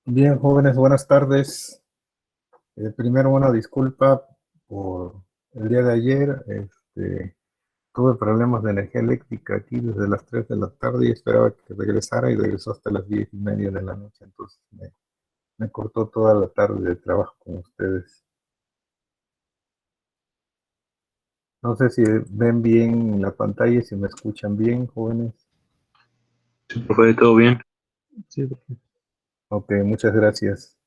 Bien, jóvenes, buenas tardes. Primero una disculpa por el día de ayer. Tuve problemas de energía eléctrica aquí desde las 3 de la tarde y esperaba que regresara y regresó hasta las 10:30 de la noche. Entonces me cortó toda la tarde de trabajo con ustedes. No sé si ven bien en la pantalla y si me escuchan bien, jóvenes. Sí, profe, todo bien. Sí. Ok, muchas gracias.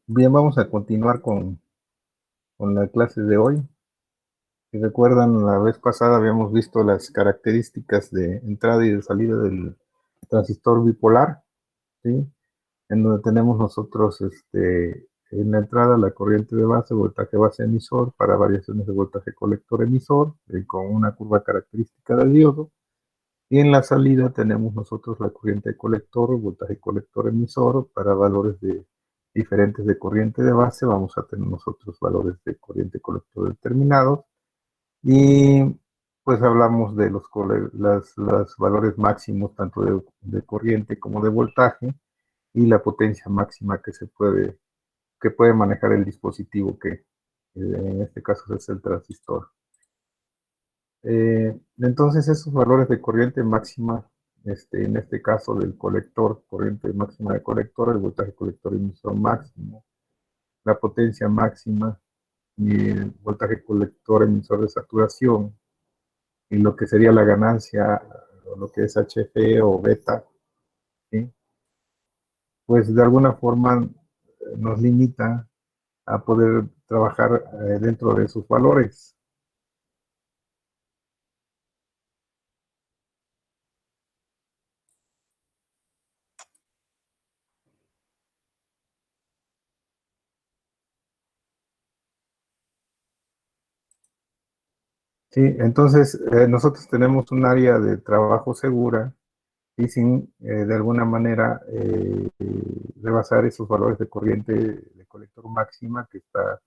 Bien, vamos a continuar con la clase de hoy. Si recuerdan, la vez pasada habíamos visto las características de entrada y de salida del transistor bipolar, ¿sí? En donde tenemos nosotros en la entrada la corriente de base, voltaje base emisor, para variaciones de voltaje colector emisor, con una curva característica del diodo. Y en la salida tenemos nosotros la corriente de colector, voltaje colector emisor, para valores diferentes de corriente de base. Vamos a tener nosotros valores de corriente colector determinados. Y pues hablamos de los valores máximos tanto de corriente como de voltaje y la potencia máxima que puede manejar el dispositivo que en este caso es el transistor. Entonces esos valores de corriente máxima, en este caso del colector, corriente máxima de colector, el voltaje colector emisor máximo, la potencia máxima y el voltaje colector emisor de saturación, y lo que sería la ganancia, o lo que es HF o beta, ¿sí? Pues de alguna forma nos limita a poder trabajar dentro de sus valores. Sí, entonces nosotros tenemos un área de trabajo segura y sin de alguna manera rebasar esos valores de corriente de colector máxima que está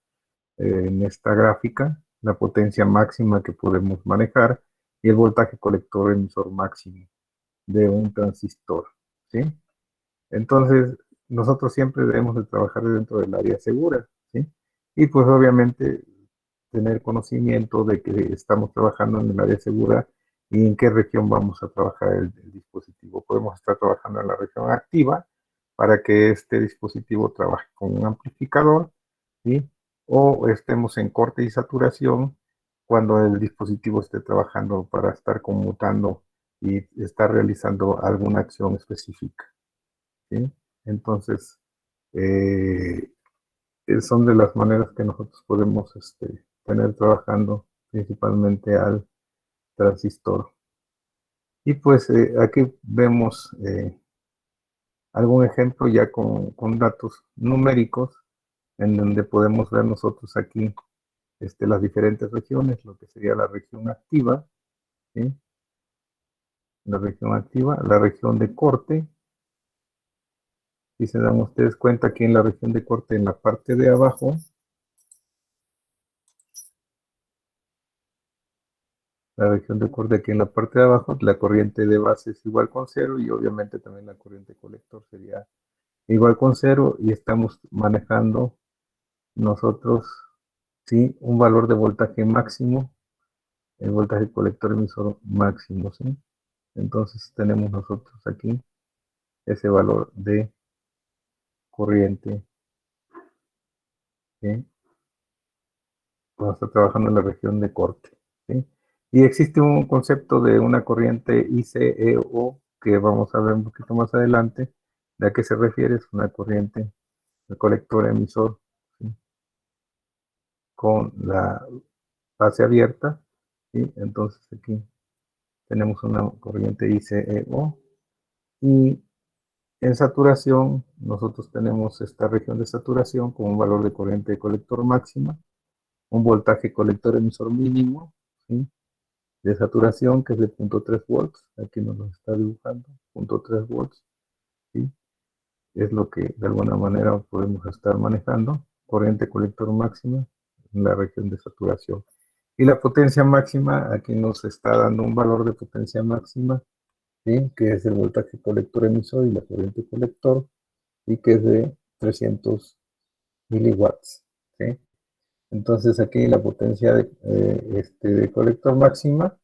en esta gráfica, la potencia máxima que podemos manejar y el voltaje colector emisor máximo de un transistor, ¿sí? Entonces, nosotros siempre debemos de trabajar dentro del área segura, ¿sí? Y pues obviamente tener conocimiento de que estamos trabajando en el área segura y en qué región vamos a trabajar el dispositivo. Podemos estar trabajando en la región activa para que este dispositivo trabaje con un amplificador, ¿sí? O estemos en corte y saturación cuando el dispositivo esté trabajando para estar conmutando y estar realizando alguna acción específica, ¿sí? Entonces, eh, son de las maneras que nosotros podemos tener trabajando principalmente al transistor. Y pues aquí vemos algún ejemplo ya con datos numéricos en donde podemos ver nosotros aquí las diferentes regiones, lo que sería la región activa, ¿sí? La región de corte. Si se dan ustedes cuenta, aquí en la región de corte, en la parte de abajo, la región de corte aquí en la parte de abajo, la corriente de base es igual con cero y obviamente también la corriente colector sería igual con cero, y estamos manejando nosotros, sí, un valor de voltaje máximo, el voltaje colector emisor máximo, ¿sí? Entonces tenemos nosotros aquí ese valor de corriente, ¿sí? Vamos a estar trabajando en la región de corte, ¿sí? Y existe un concepto de una corriente ICEO que vamos a ver un poquito más adelante. ¿De a qué se refiere? Es una corriente de colector emisor, ¿sí? Con la base abierta, ¿sí? Entonces aquí tenemos una corriente ICEO. Y en saturación, nosotros tenemos esta región de saturación con un valor de corriente de colector máxima, un voltaje colector emisor mínimo, ¿sí? De saturación, que es de 0.3 volts. Aquí nos lo está dibujando, 0.3 volts, ¿sí? Es lo que de alguna manera podemos estar manejando. Corriente colector máxima en la región de saturación. Y la potencia máxima, aquí nos está dando un valor de potencia máxima, ¿sí? Que es el voltaje colector emisor y la corriente colector, y que es de 300 miliwatts, ¿sí? Entonces aquí la potencia de colector máxima,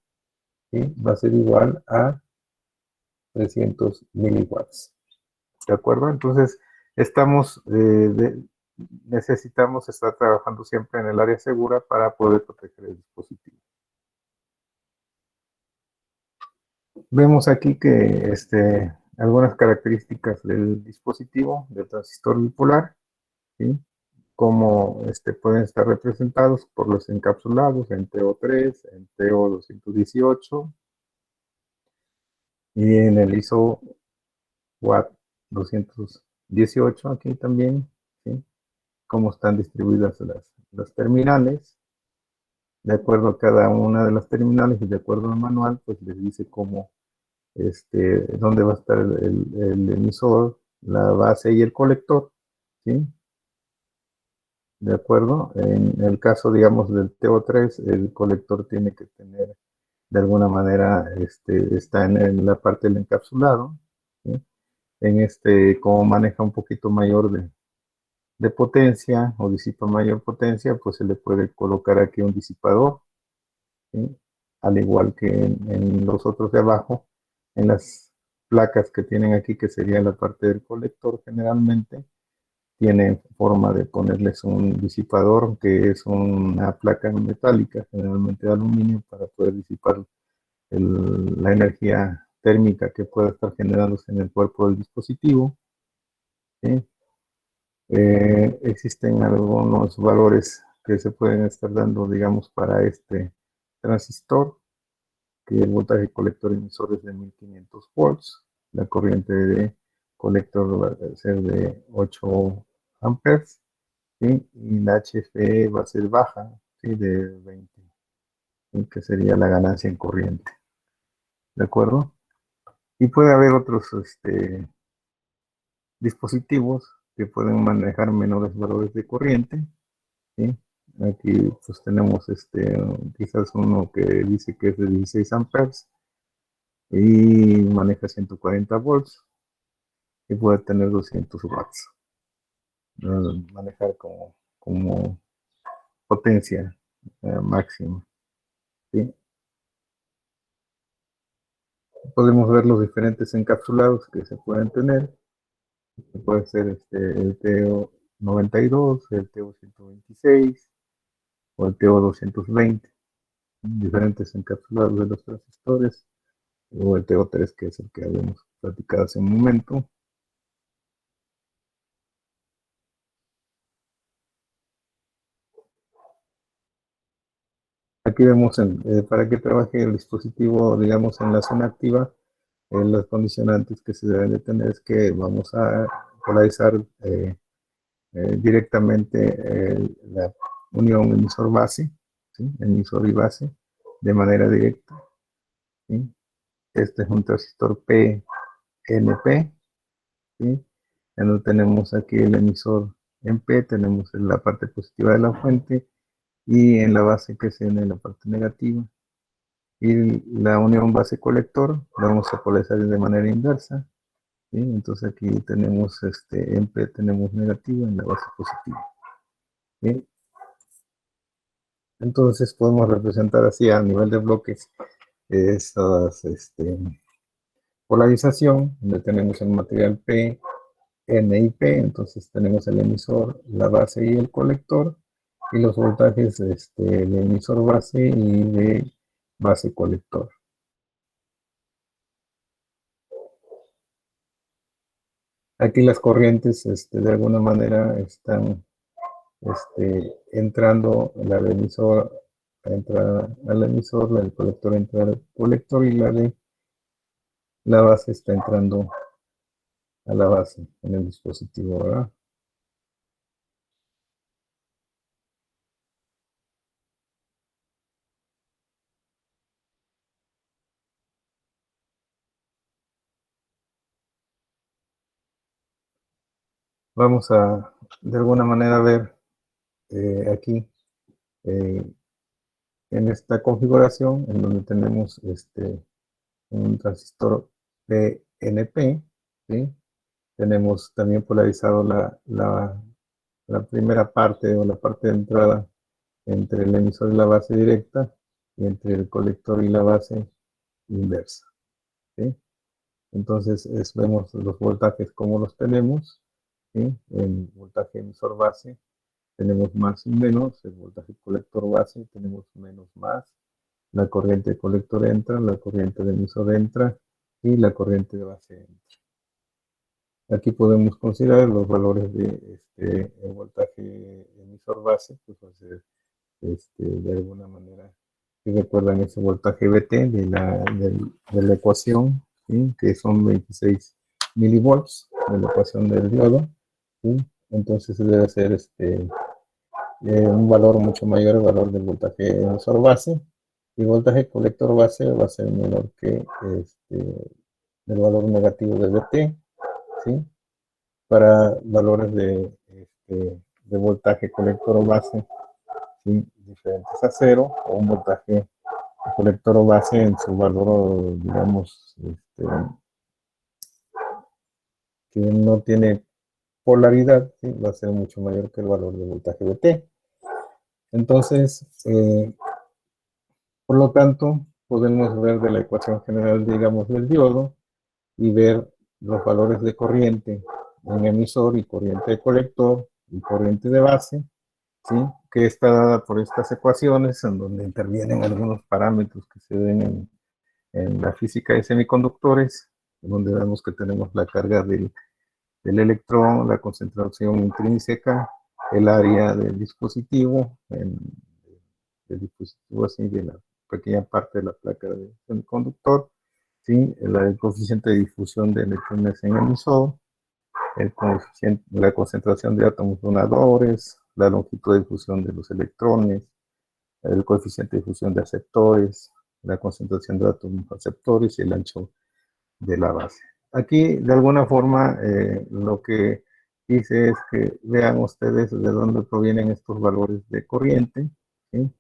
¿sí? Va a ser igual a 300 miliwatts. ¿De acuerdo? Entonces, estamos, necesitamos estar trabajando siempre en el área segura para poder proteger el dispositivo. Vemos aquí que algunas características del dispositivo, del transistor bipolar, ¿sí? Como pueden estar representados por los encapsulados en TO3, en TO218 y en el ISO WAT 218 aquí también, ¿sí? Cómo están distribuidas las terminales. De acuerdo a cada una de las terminales y de acuerdo al manual, pues les dice cómo, dónde va a estar el emisor, la base y el colector, ¿sí? De acuerdo. En el caso, digamos, del TO3, el colector tiene que tener, de alguna manera, está en la parte del encapsulado, ¿sí? Como maneja un poquito mayor de potencia o disipa mayor potencia, pues se le puede colocar aquí un disipador, ¿sí? Al igual que en los otros de abajo, en las placas que tienen aquí, que sería la parte del colector, generalmente tiene forma de ponerles un disipador, que es una placa metálica, generalmente de aluminio, para poder disipar la energía térmica que pueda estar generándose en el cuerpo del dispositivo, ¿sí? Existen algunos valores que se pueden estar dando, digamos, para este transistor, que el voltaje colector emisor es de 1500 volts, la corriente de colector va a ser de 8 amperes, ¿sí? Y la HFE va a ser baja, ¿sí? De 20, ¿sí? Que sería la ganancia en corriente, ¿de acuerdo? Y puede haber otros dispositivos que pueden manejar menores valores de corriente, ¿sí? Aquí pues tenemos quizás uno que dice que es de 16 amperes y maneja 140 volts y puede tener 200 watts, manejar como potencia máxima, ¿sí? Podemos ver los diferentes encapsulados que se pueden tener, que puede ser el TO92, el TO126 o el TO220, diferentes encapsulados de los transistores, o el TO3, que es el que habíamos platicado hace un momento. Aquí vemos para que trabaje el dispositivo, digamos, en la zona activa, los condicionantes que se deben de tener es que vamos a polarizar directamente la unión emisor-base, ¿sí? Emisor y base, de manera directa, ¿sí? Este es un transistor PNP, ¿sí? Ya no tenemos aquí el emisor en P, tenemos en la parte positiva de la fuente y en la base que se en la parte negativa. Y la unión base colector la vamos a polarizar de manera inversa, ¿sí? Entonces aquí tenemos en P tenemos negativo, en la base positiva, ¿sí? Entonces podemos representar así a nivel de bloques estas polarización, donde tenemos el material P, N y P, entonces tenemos el emisor, la base y el colector, y los voltajes de emisor base y de base colector. Aquí las corrientes de alguna manera están entrando, la del emisor entra al emisor, la del colector entra al colector y la de la base está entrando a la base en el dispositivo, ¿verdad? Vamos a de alguna manera ver aquí eh, en esta configuración en donde tenemos un transistor PNP, ¿sí? Tenemos también polarizado la primera parte o la parte de entrada entre el emisor y la base directa y entre el colector y la base inversa, ¿sí? Entonces vemos los voltajes como los tenemos, ¿sí? El voltaje emisor base tenemos más y menos, el voltaje colector base tenemos menos más, la corriente de colector entra, la corriente de emisor entra y la corriente de base entra. Aquí podemos considerar los valores de el voltaje emisor base, pues va a ser de alguna manera, si recuerdan ese voltaje VT de la ecuación, ¿sí? Que son 26 milivolts de la ecuación del diodo, ¿sí? Entonces debe ser un valor mucho mayor al valor del voltaje emisor base, y el voltaje colector base va a ser menor que el valor negativo de VT, ¿sí? Para valores de voltaje colector base, ¿sí? Diferentes a cero, o un voltaje colector o base en su valor, digamos, que no tiene polaridad, ¿sí? Va a ser mucho mayor que el valor de voltaje de T. Entonces, por lo tanto, podemos ver de la ecuación general, digamos, del diodo y ver los valores de corriente en emisor y corriente de colector y corriente de base, ¿sí? Que está dada por estas ecuaciones en donde intervienen algunos parámetros que se ven en la física de semiconductores, donde vemos que tenemos la carga del electrón, la concentración intrínseca, el área del dispositivo, así de la pequeña parte de la placa del semiconductor, ¿sí? El coeficiente de difusión de electrones en el emisor, la concentración de átomos donadores, la longitud de difusión de los electrones, el coeficiente de difusión de aceptores, la concentración de átomos aceptores y el ancho de la base. Aquí, de alguna forma, lo que hice es que vean ustedes de dónde provienen estos valores de corriente, ¿sí?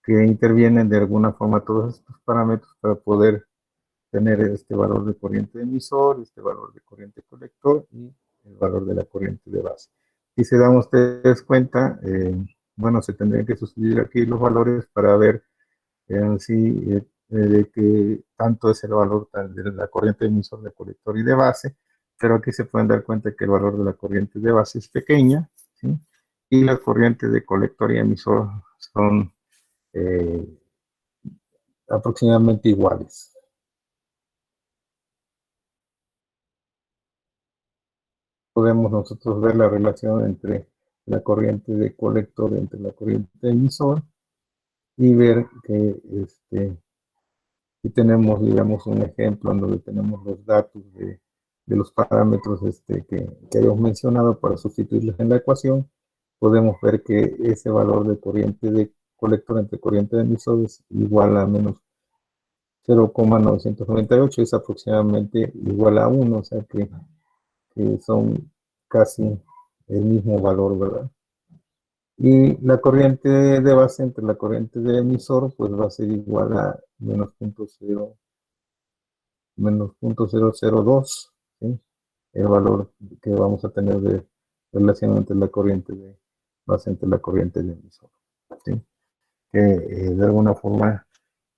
Que intervienen de alguna forma todos estos parámetros para poder tener este valor de corriente emisor, este valor de corriente colector y el valor de la corriente de base. Si se dan ustedes cuenta, bueno, se tendrían que sustituir aquí los valores para ver sí, de que tanto es el valor de la corriente emisor, de colector y de base, pero aquí se pueden dar cuenta que el valor de la corriente de base es pequeña, ¿sí? Y la corriente de colector y emisor son eh, aproximadamente iguales. Podemos nosotros ver la relación entre la corriente de colector entre la corriente de emisor y ver que y tenemos, digamos, un ejemplo en donde tenemos los datos de los parámetros que habíamos mencionado para sustituirlos en la ecuación. Podemos ver que ese valor de corriente de colector entre corriente de emisor es igual a menos 0,998, es aproximadamente igual a 1, o sea que son casi el mismo valor, ¿verdad? Y la corriente de base entre la corriente de emisor, pues va a ser igual a menos 0,002, ¿sí? El valor que vamos a tener de relación entre la corriente de base entre la corriente de emisor, ¿sí? Que de alguna forma,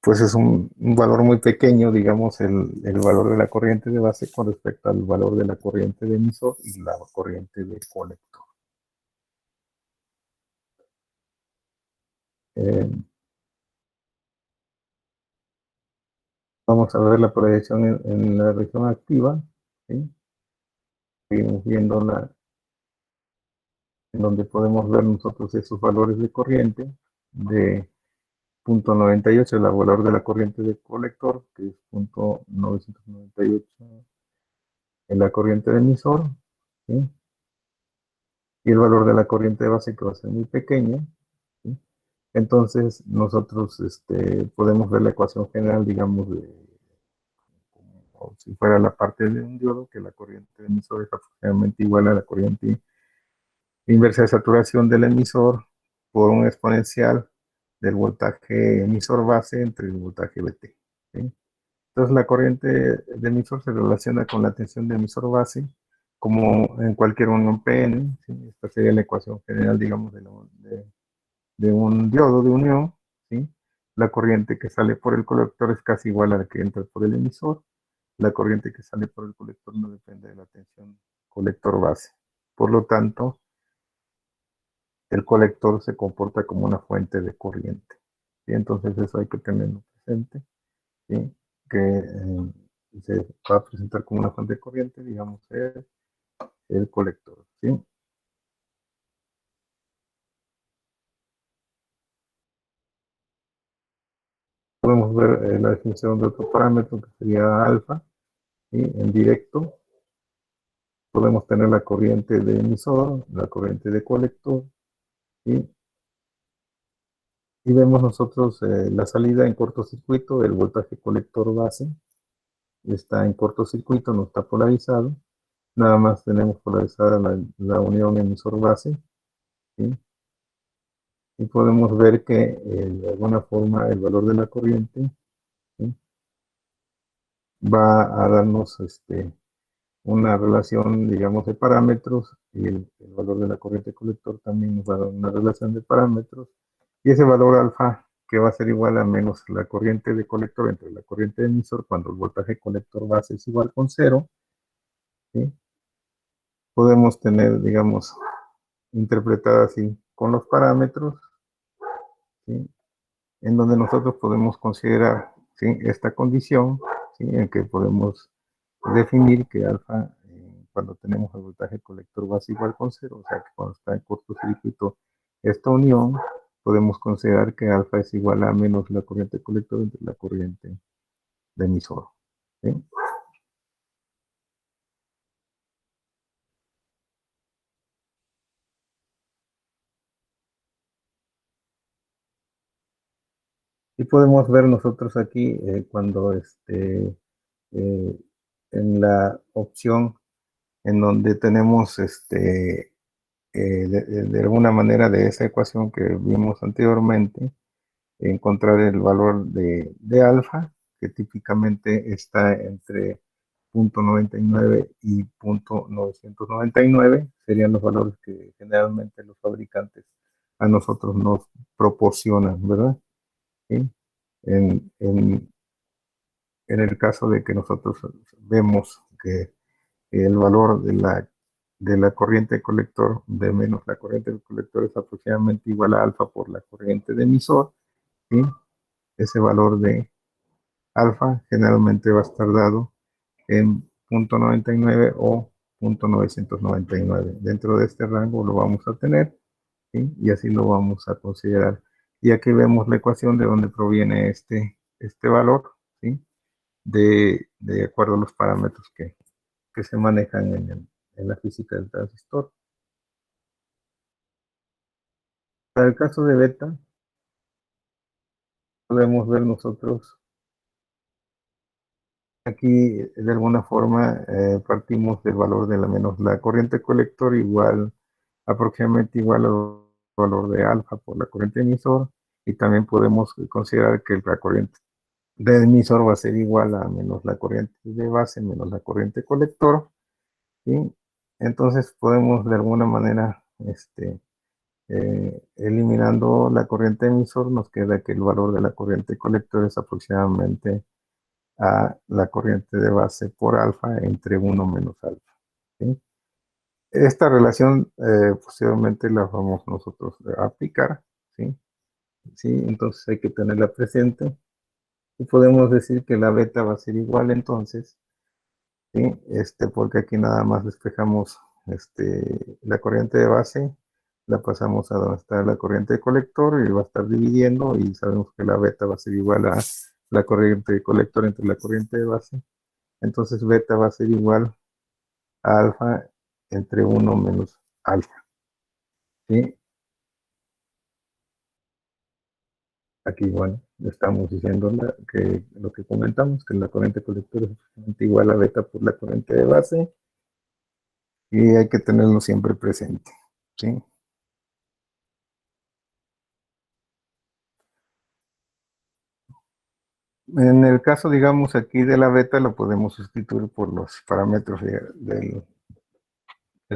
pues es un valor muy pequeño, digamos, el valor de la corriente de base con respecto al valor de la corriente de emisor y la corriente de colector. Eh, Vamos a ver la proyección en la región activa, ¿sí? Seguimos viendo en donde podemos ver nosotros esos valores de corriente de 0,98, el valor de la corriente de colector, que es 0,998 en la corriente de emisor, ¿sí? Y el valor de la corriente de base, que va a ser muy pequeña, ¿sí? Entonces nosotros podemos ver la ecuación general, digamos, como si fuera la parte de un diodo, que la corriente de emisor es aproximadamente igual a la corriente inversa de saturación del emisor por un exponencial del voltaje emisor base entre el voltaje VT, ¿sí? Entonces la corriente de emisor se relaciona con la tensión de emisor base, como en cualquier unión PN. ¿Sí? Esta sería la ecuación general, digamos, de un diodo de unión. ¿Sí? La corriente que sale por el colector es casi igual a la que entra por el emisor. La corriente que sale por el colector no depende de la tensión colector base. Por lo tanto, el colector se comporta como una fuente de corriente. ¿Sí? Entonces eso hay que tenerlo presente. ¿Sí? Que se va a presentar como una fuente de corriente, digamos, el colector. ¿Sí? Podemos ver la definición de otro parámetro que sería alfa. ¿Sí? En directo podemos tener la corriente de emisor, la corriente de colector. ¿Sí? Y vemos nosotros la salida en cortocircuito, el voltaje colector base está en cortocircuito, no está polarizado. Nada más tenemos polarizada la unión emisor base. ¿Sí? Y podemos ver que de alguna forma el valor de la corriente, ¿sí? Va a darnos una relación, digamos, de parámetros, y el valor de la corriente colector también nos va a dar una relación de parámetros, y ese valor alfa que va a ser igual a menos la corriente de colector entre la corriente de emisor cuando el voltaje colector base es igual con cero. ¿Sí? Podemos tener, digamos, interpretada así con los parámetros, ¿sí? En donde nosotros podemos considerar, ¿sí? Esta condición, ¿sí? En que podemos definir que alfa, cuando tenemos el voltaje colector base igual con cero, o sea que cuando está en cortocircuito esta unión, podemos considerar que alfa es igual a menos la corriente colector entre la corriente de emisor. ¿Sí? Y podemos ver nosotros aquí cuando eh, en la opción en donde tenemos de alguna manera de esa ecuación que vimos anteriormente, encontrar el valor de alfa, que típicamente está entre 0.99 y 0.999, serían los valores que generalmente los fabricantes a nosotros nos proporcionan, ¿verdad? ¿Sí? En, en, en el caso de que nosotros vemos que el valor de la corriente colector de menos la corriente del colector es aproximadamente igual a alfa por la corriente de emisor, ¿sí? Ese valor de alfa generalmente va a estar dado en 0.99 o 0.999. Dentro de este rango lo vamos a tener, ¿sí? Y así lo vamos a considerar. Y aquí vemos la ecuación de donde proviene este valor, ¿sí? De acuerdo a los parámetros que se manejan en la física del transistor. Para el caso de beta, podemos ver nosotros aquí de alguna forma partimos del valor de la menos la corriente colector igual, aproximadamente igual al valor de alfa por la corriente emisor, y también podemos considerar que la corriente de emisor va a ser igual a menos la corriente de base menos la corriente colector, ¿sí? Entonces podemos de alguna manera eliminando la corriente emisor, nos queda que el valor de la corriente colector es aproximadamente a la corriente de base por alfa entre 1 menos alfa. ¿Sí? Esta relación posteriormente la vamos nosotros a aplicar. ¿Sí? ¿Sí? Entonces hay que tenerla presente. Y podemos decir que la beta va a ser igual entonces, ¿sí? Porque aquí nada más despejamos la corriente de base, la pasamos a donde está la corriente de colector y va a estar dividiendo, y sabemos que la beta va a ser igual a la corriente de colector entre la corriente de base. Entonces beta va a ser igual a alfa entre 1 menos alfa. ¿Sí? Aquí, bueno, estamos diciendo que lo que comentamos, que la corriente colector es igual a beta por la corriente de base, y hay que tenerlo siempre presente. ¿Sí? En el caso, digamos, aquí de la beta, lo podemos sustituir por los parámetros que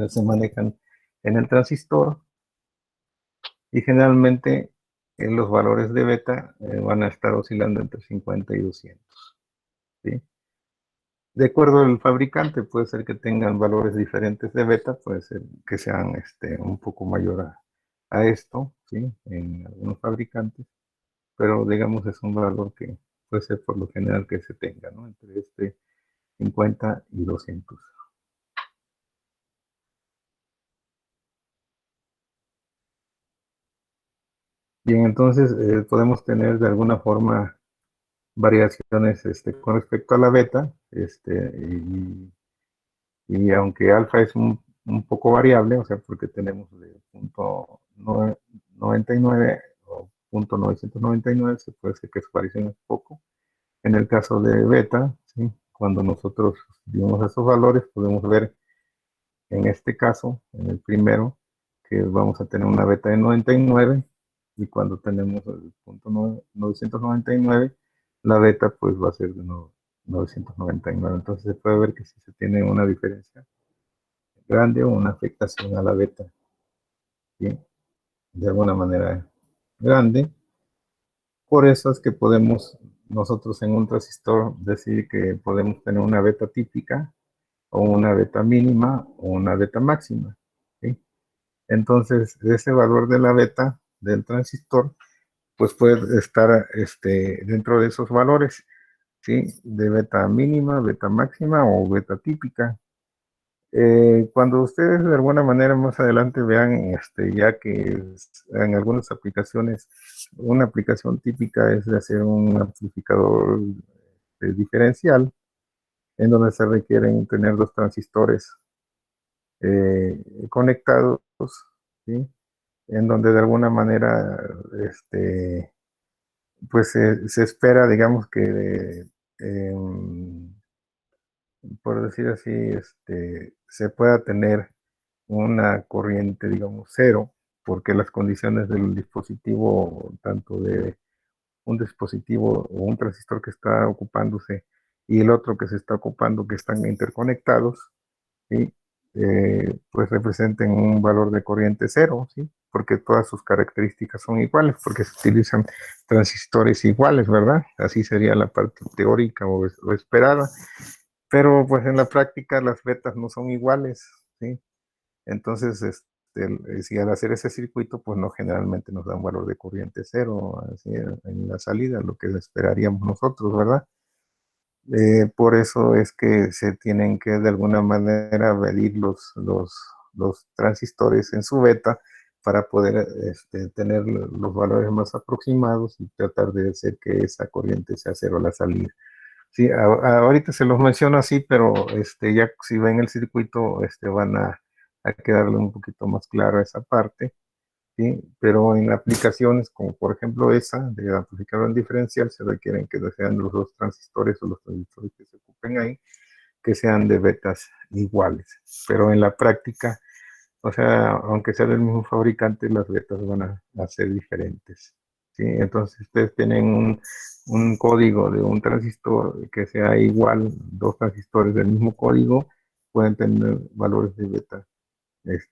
se manejan en el transistor, y generalmente los valores de beta van a estar oscilando entre 50 y 200, ¿sí? De acuerdo al fabricante, puede ser que tengan valores diferentes de beta, puede ser que sean un poco mayor a esto, ¿sí? En algunos fabricantes, pero digamos es un valor que puede ser por lo general que se tenga, ¿no? Entre 50 y 200. Bien, entonces podemos tener de alguna forma variaciones con respecto a la beta, y aunque alfa es un poco variable, o sea, porque tenemos de punto 99 o punto 999, se puede decir que su variación es poco. En el caso de beta, ¿sí? Cuando nosotros vimos esos valores, podemos ver en este caso, en el primero, que vamos a tener una beta de 99, y cuando tenemos el punto 999, la beta pues va a ser de 999. Entonces se puede ver que si se tiene una diferencia grande o una afectación a la beta, ¿sí? De alguna manera grande. Por eso es que podemos nosotros en un transistor decir que podemos tener una beta típica o una beta mínima o una beta máxima, ¿sí? Entonces, ese valor de la beta del transistor, pues puede estar dentro de esos valores, ¿sí? De beta mínima, beta máxima o beta típica. Cuando ustedes de alguna manera más adelante vean, ya que en algunas aplicaciones, una aplicación típica es de hacer un amplificador diferencial, en donde se requieren tener dos transistores conectados, ¿sí? En donde de alguna manera, pues se espera, digamos que, por decir así, se pueda tener una corriente, digamos, cero, porque las condiciones del dispositivo, tanto de un dispositivo o un transistor que está ocupándose y el otro que se está ocupando, que están interconectados, ¿sí? Pues representen un valor de corriente cero, ¿sí? Porque todas sus características son iguales, porque se utilizan transistores iguales, ¿verdad? Así sería la parte teórica o esperada, pero pues en la práctica las betas no son iguales, ¿sí? Entonces, si al hacer ese circuito, pues no generalmente nos da un valor de corriente cero, así, en la salida, lo que esperaríamos nosotros, ¿verdad? Por eso es que se tienen que de alguna manera medir los transistores en su beta para poder tener los valores más aproximados y tratar de hacer que esa corriente sea cero a la salida. Sí, ahorita se los menciono así, pero ya si ven el circuito, van a quedarle un poquito más claro esa parte, ¿sí? Pero en aplicaciones como por ejemplo esa de amplificador diferencial, se requieren que sean los dos transistores o los transistores que se ocupen ahí, que sean de betas iguales. Pero en la práctica, o sea, aunque sea del mismo fabricante, las betas van a ser diferentes, ¿sí? Entonces, si ustedes tienen un código de un transistor que sea igual, dos transistores del mismo código, pueden tener valores de beta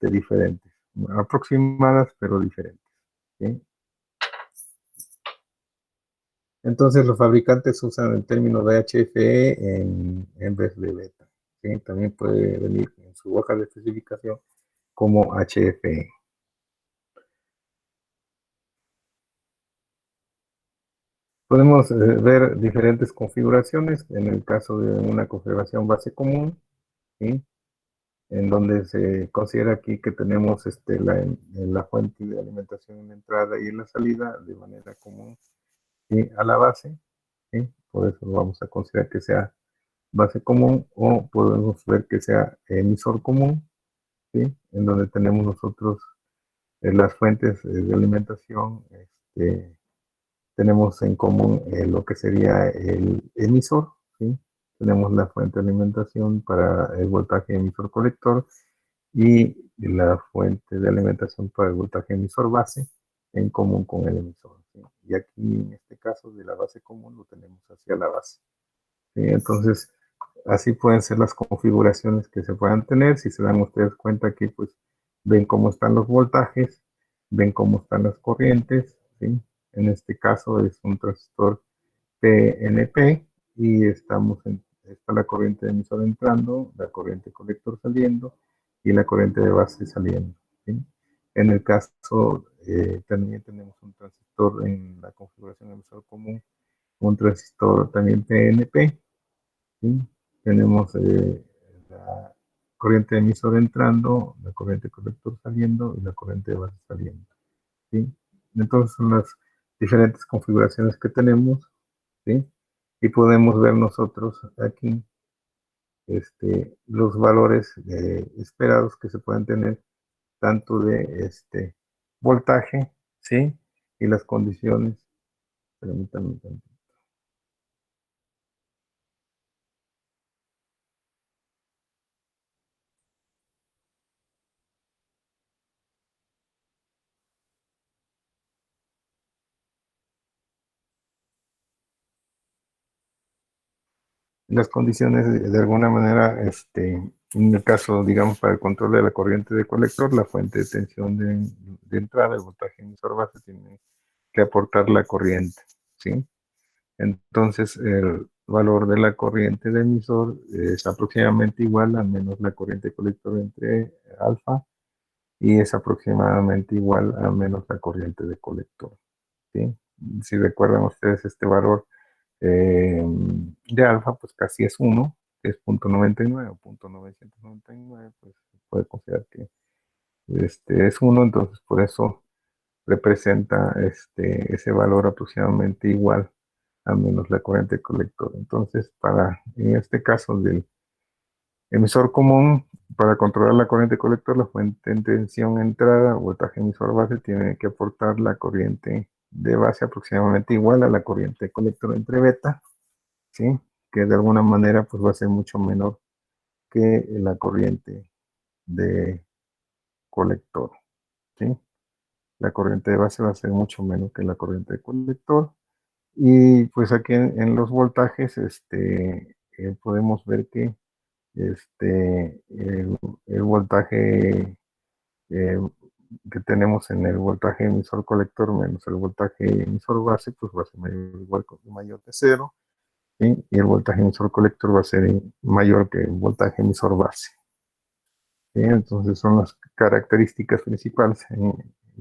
diferentes, aproximadas, pero diferentes, ¿sí? Entonces, los fabricantes usan el término VHF en vez de beta, ¿sí? También puede venir en su hoja de especificación como HFE. Podemos ver diferentes configuraciones. En el caso de una configuración base común, ¿sí? En donde se considera aquí que tenemos la fuente de alimentación en la entrada y en la salida de manera común, ¿sí? A la base, ¿sí? Por eso vamos a considerar que sea base común, o podemos ver que sea emisor común, ¿sí? En donde tenemos nosotros las fuentes de alimentación, tenemos en común lo que sería el emisor, ¿sí? Tenemos la fuente de alimentación para el voltaje emisor colector y la fuente de alimentación para el voltaje emisor base en común con el emisor, ¿sí? Y aquí en este caso de la base común lo tenemos hacia la base. ¿Sí? Entonces, así pueden ser las configuraciones que se puedan tener. Si se dan ustedes cuenta aquí, pues ven cómo están los voltajes, ven cómo están las corrientes, ¿sí? En este caso es un transistor PNP y está la corriente de emisor entrando, la corriente colector saliendo y la corriente de base saliendo, ¿sí? En el caso, también tenemos un transistor en la configuración emisor común, un transistor también PNP, ¿sí? Tenemos la corriente emisor entrando, la corriente colector saliendo y la corriente de base saliendo, ¿sí? Entonces son las diferentes configuraciones que tenemos, ¿sí? Y podemos ver nosotros aquí los valores esperados que se pueden tener tanto de voltaje, ¿sí? Y las condiciones. Permítanme tantito. Las condiciones de alguna manera, en el caso, digamos, para el control de la corriente de colector, la fuente de tensión de entrada, el voltaje emisor base, tiene que aportar la corriente, ¿sí? Entonces, el valor de la corriente de emisor es aproximadamente igual a menos la corriente colector entre alfa y es aproximadamente igual a menos la corriente de colector, ¿sí? Si recuerdan ustedes este valor de alfa, pues casi es 1, que es 0.99 o 0.999, pues se puede considerar que es 1, entonces por eso representa ese valor aproximadamente igual a menos la corriente colector. Entonces, en este caso del emisor común, para controlar la corriente colector, la fuente en tensión entrada, voltaje emisor base, tiene que aportar la corriente de base aproximadamente igual a la corriente colector entre beta, ¿sí? Que de alguna manera pues va a ser mucho menor que la corriente de colector, ¿sí? La corriente de base va a ser mucho menos que la corriente de colector. Y pues aquí en los voltajes podemos ver que el voltaje eh, que tenemos en el voltaje emisor colector menos el voltaje emisor base, pues va a ser mayor que cero, ¿sí? Y el voltaje emisor colector va a ser mayor que el voltaje emisor base, ¿sí? Entonces son las características principales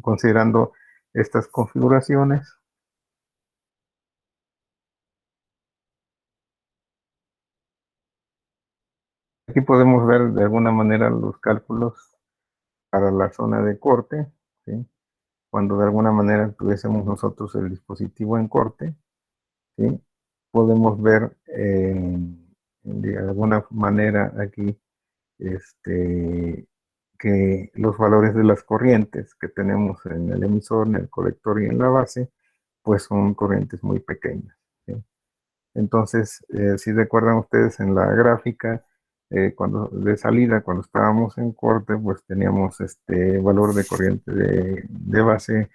considerando estas configuraciones. Aquí podemos ver de alguna manera los cálculos para la zona de corte, ¿sí? Cuando de alguna manera tuviésemos nosotros el dispositivo en corte, ¿sí? Podemos ver de alguna manera aquí que los valores de las corrientes que tenemos en el emisor, en el colector y en la base, pues son corrientes muy pequeñas, ¿sí? Entonces, si recuerdan ustedes en la gráfica, cuando de salida, cuando estábamos en corte, pues teníamos este valor de corriente de base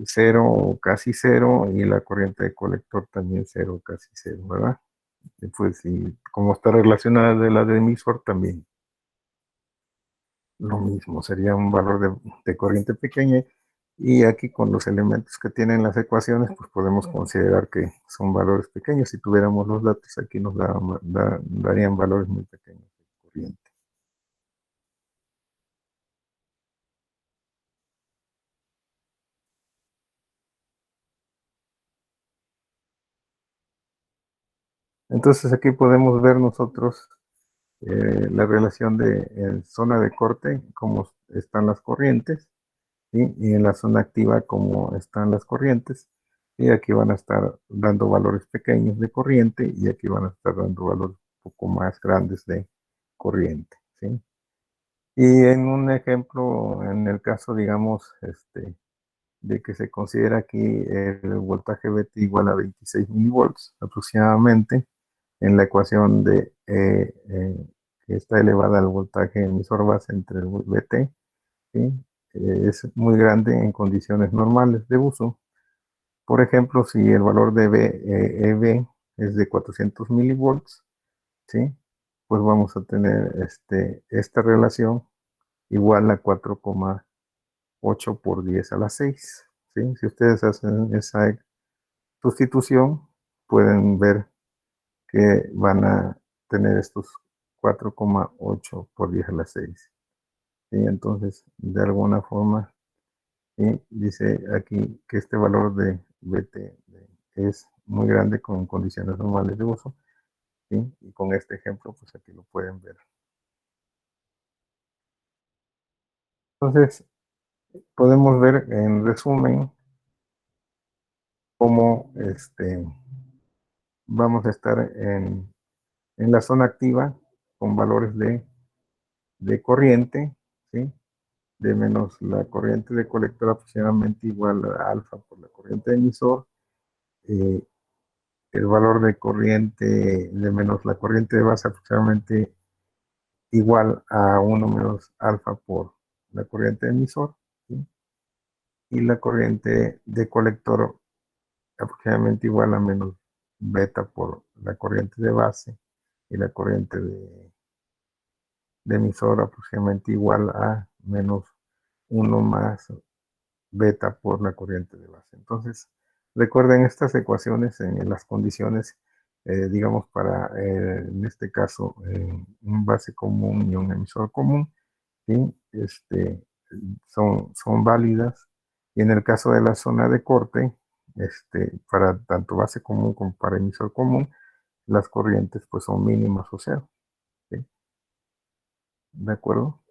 cero o casi cero y la corriente de colector también cero o casi cero, ¿verdad? Y pues y como está relacionada de la de emisor también lo mismo, sería un valor de corriente pequeña. Y aquí con los elementos que tienen las ecuaciones, pues podemos considerar que son valores pequeños. Si tuviéramos los datos aquí nos darían valores muy pequeños de corriente. Entonces aquí podemos ver nosotros la relación de en zona de corte, cómo están las corrientes, ¿sí? Y en la zona activa, cómo están las corrientes. Y aquí van a estar dando valores pequeños de corriente y aquí van a estar dando valores un poco más grandes de corriente, ¿sí? Y en un ejemplo, en el caso, digamos, de que se considera aquí el voltaje VT igual a 26 milivolts aproximadamente, en la ecuación de que está elevada al voltaje emisor base entre el VT, ¿sí? Es muy grande en condiciones normales de uso. Por ejemplo, si el valor de EB es de 400 milivolts, ¿sí? Pues vamos a tener esta relación igual a 4,8 por 10 a la 6, ¿sí? Si ustedes hacen esa sustitución, pueden ver que van a tener estos 4,8 por 10 a la 6. ¿Sí? Entonces, de alguna forma, ¿sí? Dice aquí que este valor de BT es muy grande con condiciones normales de uso. ¿Sí? Y con este ejemplo, pues aquí lo pueden ver. Entonces, podemos ver en resumen cómo vamos a estar en la zona activa con valores de corriente, ¿sí? De menos la corriente de colector aproximadamente igual a alfa por la corriente de emisor, eh, el valor de corriente de menos la corriente de base aproximadamente igual a 1 menos alfa por la corriente de emisor, ¿sí? Y la corriente de colector aproximadamente igual a menos beta por la corriente de base y la corriente de emisor aproximadamente igual a menos 1 más beta por la corriente de base. Entonces, recuerden estas ecuaciones en las condiciones, digamos, para, en este caso, un base común y un emisor común, ¿sí? Son válidas. Y en el caso de la zona de corte, para tanto base común como para emisor común, las corrientes pues son mínimas o cero, ¿sí? ¿De acuerdo?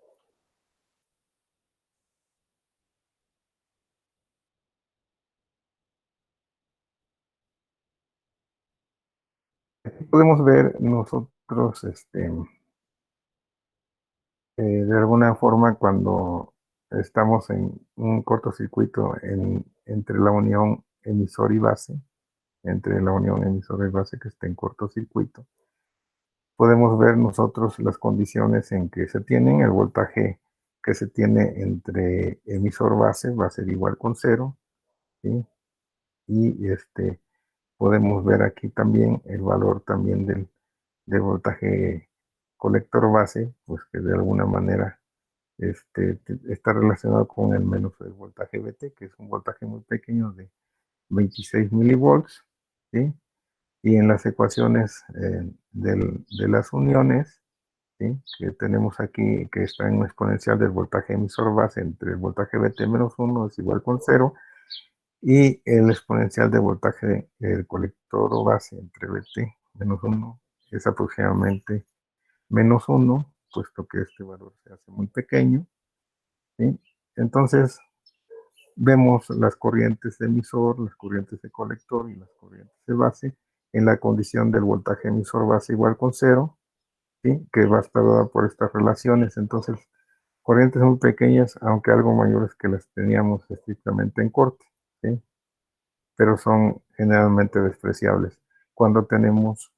Aquí podemos ver nosotros, de alguna forma cuando estamos en un cortocircuito entre la unión emisor y base, entre la unión emisor y base que está en cortocircuito, podemos ver nosotros las condiciones en que se tienen, el voltaje que se tiene entre emisor base va a ser igual con cero, ¿sí? Y podemos ver aquí también el valor también del voltaje colector base, pues que de alguna manera está relacionado con el menos el voltaje BT, que es un voltaje muy pequeño de 26 milivolts, ¿sí? Y en las ecuaciones de las uniones, ¿sí? Que tenemos aquí, que está en un exponencial del voltaje emisor base entre el voltaje BT menos 1 es igual con 0, y el exponencial de voltaje del colector o base entre BT menos 1 es aproximadamente menos 1, puesto que este valor se hace muy pequeño, ¿sí? Entonces, vemos las corrientes de emisor, las corrientes de colector y las corrientes de base en la condición del voltaje emisor base igual con 0, ¿sí? Que va a estar dada por estas relaciones. Entonces, corrientes muy pequeñas, aunque algo mayores que las teníamos estrictamente en corte, ¿sí? Pero son generalmente despreciables cuando tenemos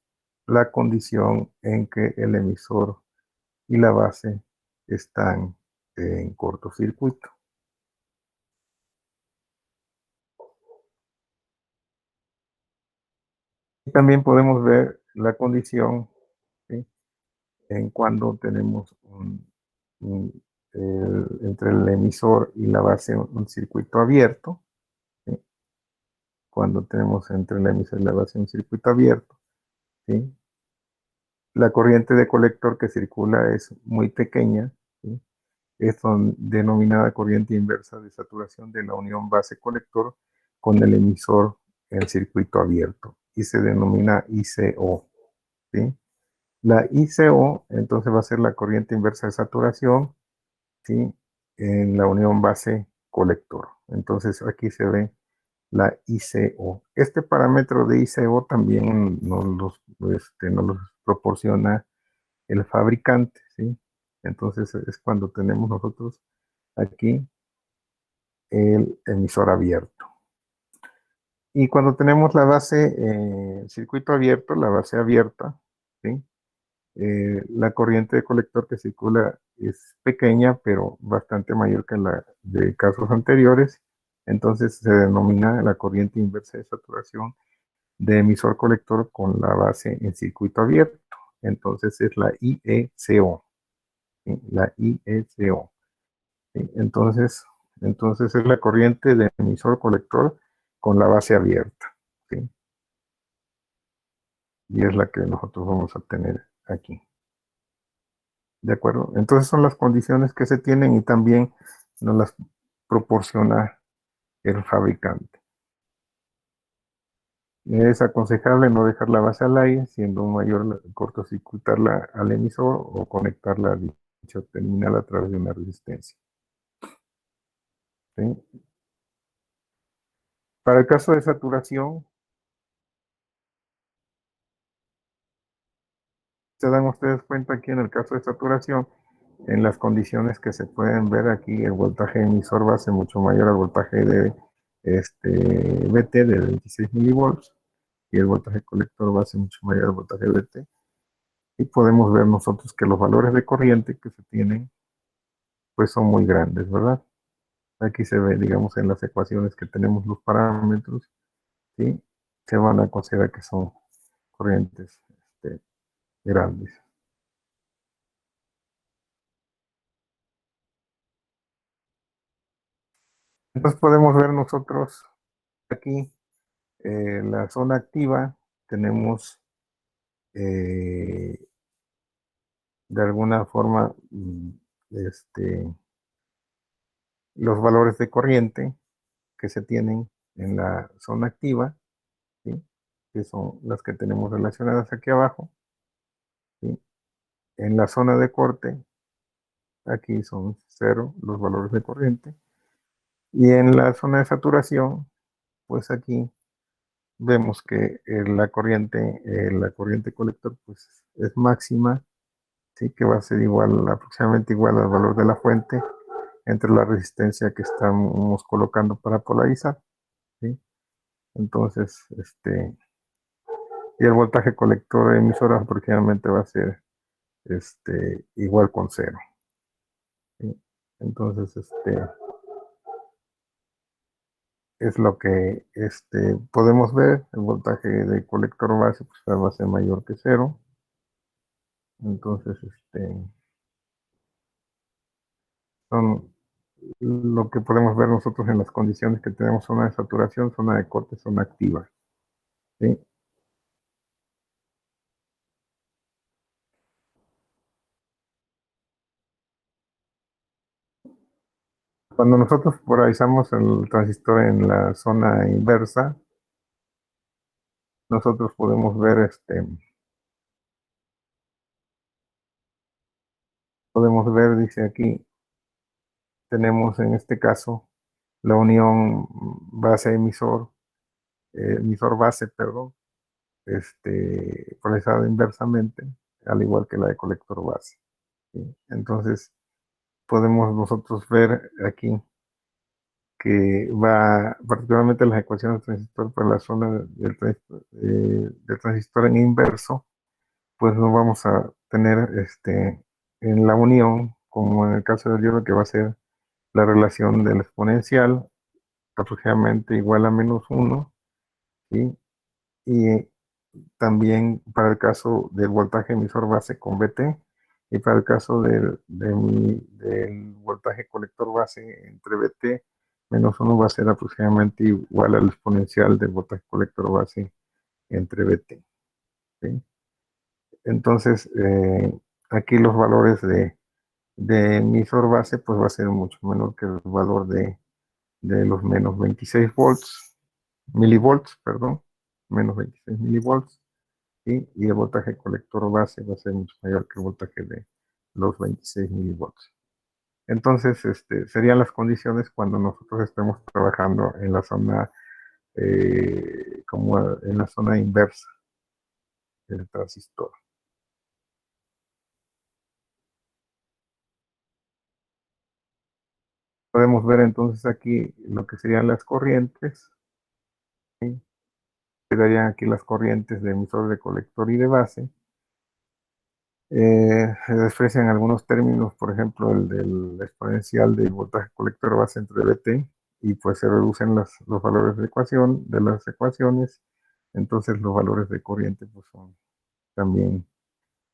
la condición en que el emisor y la base están en cortocircuito. Y también podemos ver la condición, ¿sí? En cuando tenemos entre el emisor y la base un circuito abierto, ¿sí? Cuando tenemos entre el emisor y la base un circuito abierto, ¿sí? La corriente de colector que circula es muy pequeña, ¿sí? Es denominada corriente inversa de saturación de la unión base-colector con el emisor en circuito abierto y se denomina ICO, ¿sí? La ICO entonces va a ser la corriente inversa de saturación, ¿sí? En la unión base-colector. Entonces aquí se ve la ICO. Este parámetro de ICO también nos los proporciona el fabricante, ¿sí? Entonces es cuando tenemos nosotros aquí el emisor abierto. Y cuando tenemos la base, circuito abierto, la base abierta, ¿sí? La corriente de colector que circula es pequeña, pero bastante mayor que la de casos anteriores. Entonces se denomina la corriente inversa de saturación de emisor colector con la base en circuito abierto. Entonces es la IECO. ¿Sí? La IECO. ¿Sí? Entonces es la corriente de emisor colector con la base abierta. ¿Sí? Y es la que nosotros vamos a tener aquí. ¿De acuerdo? Entonces son las condiciones que se tienen y también nos las proporciona el fabricante. Es aconsejable no dejar la base al aire, siendo mayor cortocircuitarla al emisor o conectarla a dicho terminal a través de una resistencia. ¿Sí? Para el caso de saturación, se dan ustedes cuenta aquí en el caso de saturación, en las condiciones que se pueden ver aquí, el voltaje emisor base mucho mayor al voltaje de BT de 26 milivolts y el voltaje colector base mucho mayor al voltaje BT. Y podemos ver nosotros que los valores de corriente que se tienen pues son muy grandes, ¿verdad? Aquí se ve, digamos, en las ecuaciones que tenemos los parámetros, ¿sí? Se van a considerar que son corrientes grandes. Entonces podemos ver nosotros aquí la zona activa, tenemos de alguna forma los valores de corriente que se tienen en la zona activa, ¿sí? Que son las que tenemos relacionadas aquí abajo, ¿sí? En la zona de corte, aquí son cero los valores de corriente. Y en la zona de saturación, pues aquí vemos que la corriente colector pues es máxima, ¿sí? Que va a ser igual, aproximadamente igual al valor de la fuente entre la resistencia que estamos colocando para polarizar, ¿sí? Entonces, y el voltaje colector emisor aproximadamente va a ser igual con cero, ¿sí? Entonces, es lo que podemos ver. El voltaje de colector base pues, va a ser mayor que cero. Entonces, son lo que podemos ver nosotros en las condiciones que tenemos zona de saturación, zona de corte, zona activa, ¿sí? Cuando nosotros polarizamos el transistor en la zona inversa, nosotros podemos ver, dice aquí, tenemos en este caso la unión base-emisor, emisor base, perdón, polarizada inversamente, al igual que la de colector base, ¿sí? Entonces, podemos nosotros ver aquí que va, particularmente las ecuaciones del transistor para la zona del transistor en inverso, pues no vamos a tener en la unión, como en el caso del hierro, que va a ser la relación del exponencial aproximadamente igual a -1, ¿sí? Y también para el caso del voltaje emisor base con BT y para el caso del voltaje colector base entre BT -1 va a ser aproximadamente igual al exponencial del voltaje colector base entre BT, ¿sí? Entonces, aquí los valores de emisor base pues va a ser mucho menor que el valor de los menos 26 milivolts, perdón, menos 26 milivolts, ¿sí? Y el voltaje colector base va a ser mucho mayor que el voltaje de los 26 milivolts. Entonces, serían las condiciones cuando nosotros estemos trabajando en la zona, como en la zona inversa del transistor. Podemos ver entonces aquí lo que serían las corrientes, ¿sí? Quedarían aquí las corrientes de emisor, de colector y de base. Se desprecian algunos términos, por ejemplo, el del exponencial del voltaje colector base entre BT y pues se reducen los valores de las ecuaciones, entonces los valores de corriente pues son también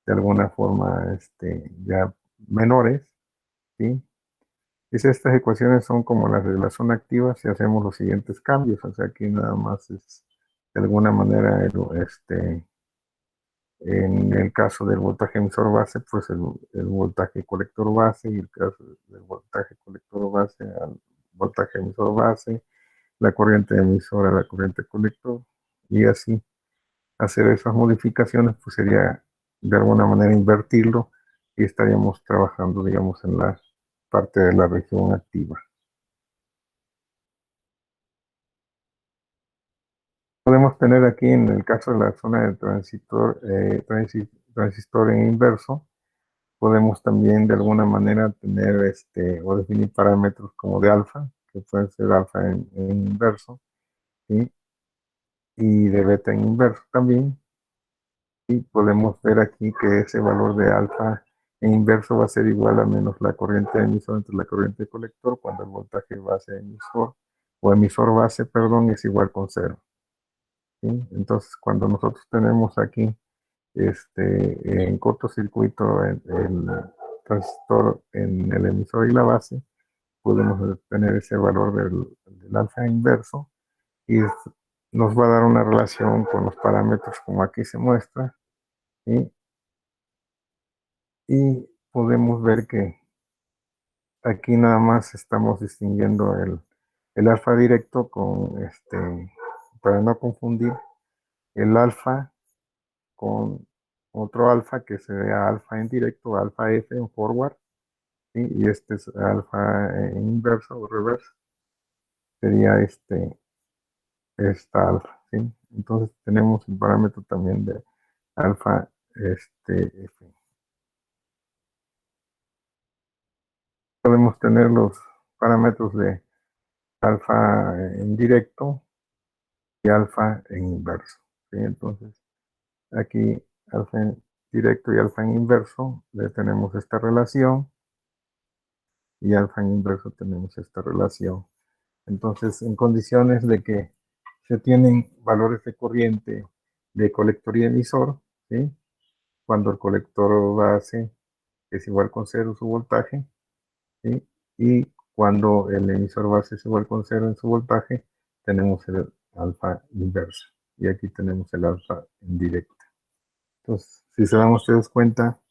de alguna forma ya menores, ¿sí? Y si estas ecuaciones son como las de la zona activa, si hacemos los siguientes cambios, o sea, aquí nada más es de alguna manera en el caso del voltaje emisor base, pues el voltaje colector base, y el caso del voltaje colector base al voltaje emisor base, la corriente emisora a la corriente colector, y así hacer esas modificaciones, pues sería de alguna manera invertirlo y estaríamos trabajando, digamos, en la parte de la región activa. Podemos tener aquí en el caso de la zona del transistor en inverso, podemos también de alguna manera tener o definir parámetros como de alfa, que pueden ser alfa en inverso, ¿sí? Y de beta en inverso también. Y podemos ver aquí que ese valor de alfa en inverso va a ser igual a menos la corriente emisor entre la corriente colector cuando el voltaje base emisor o emisor base, perdón, es igual con cero, ¿sí? Entonces, cuando nosotros tenemos aquí en cortocircuito el transistor en el emisor y la base, podemos tener ese valor del alfa inverso y nos va a dar una relación con los parámetros como aquí se muestra, ¿sí? Y podemos ver que aquí nada más estamos distinguiendo el alfa directo con para no confundir el alfa con otro alfa que sería alfa en directo, alfa F en forward, ¿sí? Y este es alfa en inverso o reverse, sería esta alfa, ¿sí? Entonces tenemos un parámetro también de alfa F. Podemos tener los parámetros de alfa en directo y alfa en inverso, ¿sí? Entonces aquí alfa en directo y alfa en inverso le tenemos esta relación y alfa en inverso tenemos esta relación. Entonces, en condiciones de que se tienen valores de corriente de colector y emisor, ¿sí? Cuando el colector base es igual con cero su voltaje, ¿sí? Y cuando el emisor base es igual con cero en su voltaje, tenemos el alfa inverso. Y aquí tenemos el alfa en directo. Entonces, si se dan ustedes cuenta,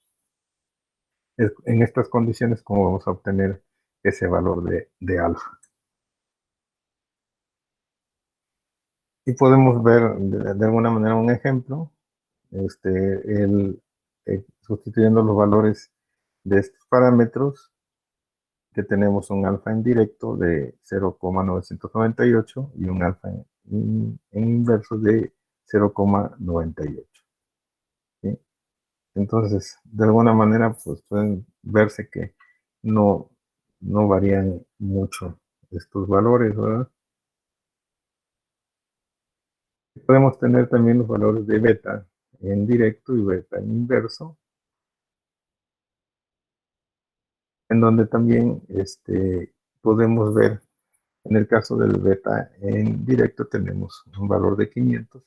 en estas condiciones, ¿cómo vamos a obtener ese valor de alfa? Y podemos ver de alguna manera un ejemplo, sustituyendo los valores de estos parámetros, que tenemos un alfa en directo de 0,998 y un alfa en inverso de 0,98, ¿sí? Entonces, de alguna manera, pues pueden verse que no, no varían mucho estos valores, ¿verdad? Podemos tener también los valores de beta en directo y beta en inverso, en donde también podemos ver, en el caso del beta en directo tenemos un valor de 500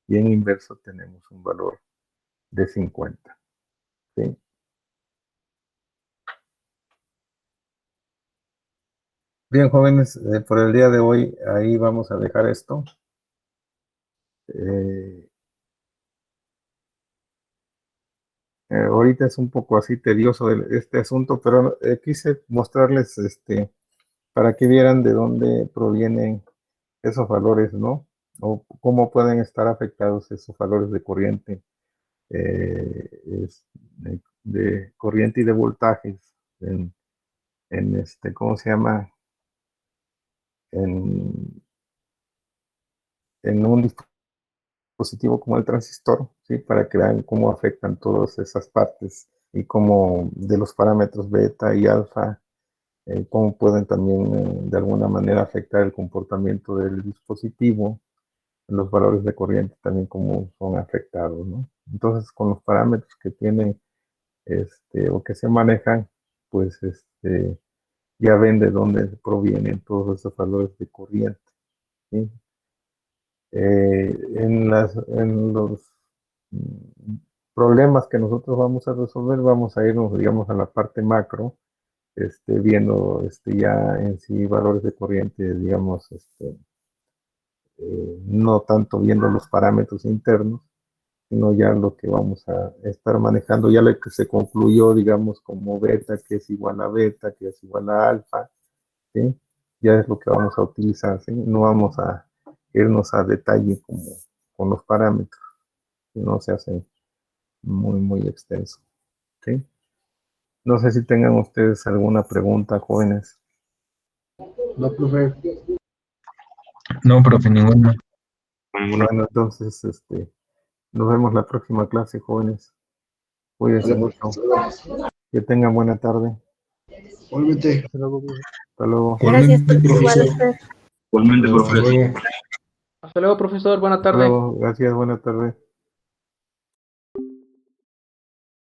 y en inverso tenemos un valor de 50, ¿sí? Bien, jóvenes, por el día de hoy ahí vamos a dejar esto. Eh, Ahorita es un poco así tedioso este asunto, pero quise mostrarles para que vieran de dónde provienen esos valores, ¿no? O cómo pueden estar afectados esos valores de corriente, de corriente y de voltajes ¿cómo se llama? En, en un dispositivo como el transistor, ¿sí? Para que vean cómo afectan todas esas partes y cómo de los parámetros beta y alfa, cómo pueden también de alguna manera afectar el comportamiento del dispositivo, los valores de corriente también cómo son afectados, ¿no? Entonces, con los parámetros que tienen o que se manejan, pues ya ven de dónde provienen todos esos valores de corriente, ¿sí? En los problemas que nosotros vamos a resolver, vamos a irnos, digamos, a la parte macro, viendo ya en sí valores de corriente, digamos, no tanto viendo los parámetros internos, sino ya lo que vamos a estar manejando, ya lo que se concluyó, digamos, como beta, que es igual a beta, que es igual a alfa, ¿sí? Ya es lo que vamos a utilizar, ¿sí? No vamos a irnos a detalle como con los parámetros, no se hace muy extenso, ¿sí? No sé si tengan ustedes alguna pregunta, jóvenes. No, profe. No, profe, ninguna. Bueno, entonces, nos vemos la próxima clase, jóvenes. Cuídense mucho. Que tengan buena tarde. Igualmente. Hasta luego. Gracias, Igualmente, igual profesor. usted. Igualmente, Hasta profesor. luego. Hasta luego, profesor. Buena Hasta tarde. luego. Gracias, buena tarde.